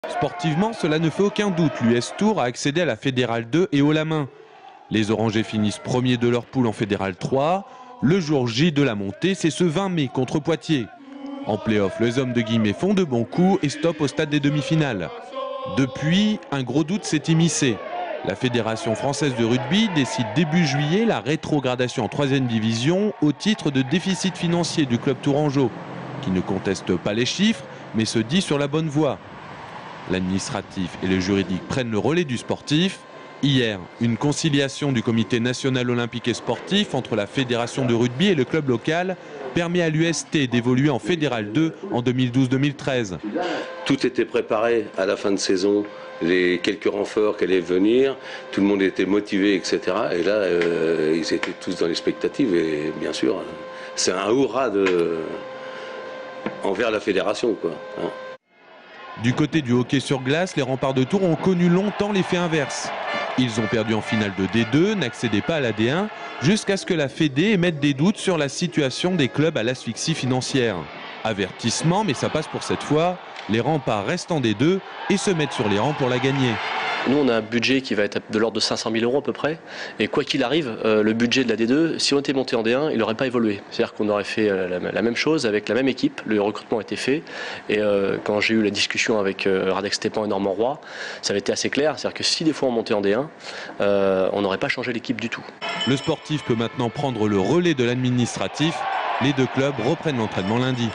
Sportivement, cela ne fait aucun doute. L'US Tours a accédé à la Fédérale 2 et haut la main. Les Orangers finissent premiers de leur poule en Fédérale 3. Le jour J de la montée, c'est ce 20 mai contre Poitiers. En play-off, les hommes de Guillemets font de bons coups et stoppent au stade des demi-finales. Depuis, un gros doute s'est immiscé. La Fédération française de rugby décide début juillet la rétrogradation en 3e division au titre de déficit financier du club tourangeau, qui ne conteste pas les chiffres, mais se dit sur la bonne voie. L'administratif et le juridique prennent le relais du sportif. Hier, une conciliation du comité national olympique et sportif entre la fédération de rugby et le club local permet à l'UST d'évoluer en Fédérale 2 en 2012-2013. Tout était préparé à la fin de saison, les quelques renforts qui allaient venir, tout le monde était motivé, etc. Et là, ils étaient tous dans l'expectative et bien sûr, c'est un hurrah envers la fédération, quoi. Du côté du hockey sur glace, les Remparts de Tours ont connu longtemps l'effet inverse. Ils ont perdu en finale de D2, n'accédaient pas à la D1, jusqu'à ce que la Fédé émette des doutes sur la situation des clubs à l'asphyxie financière. Avertissement, mais ça passe pour cette fois. Les Remparts restent en D2 et se mettent sur les rangs pour la gagner. Nous, on a un budget qui va être de l'ordre de 500 000 € à peu près. Et quoi qu'il arrive, le budget de la D2, si on était monté en D1, il n'aurait pas évolué. C'est-à-dire qu'on aurait fait la même chose avec la même équipe. Le recrutement a été fait. Et quand j'ai eu la discussion avec Radek Stepan et Normand Roy, ça avait été assez clair. C'est-à-dire que si des fois on montait en D1, on n'aurait pas changé l'équipe du tout. Le sportif peut maintenant prendre le relais de l'administratif. Les deux clubs reprennent l'entraînement lundi.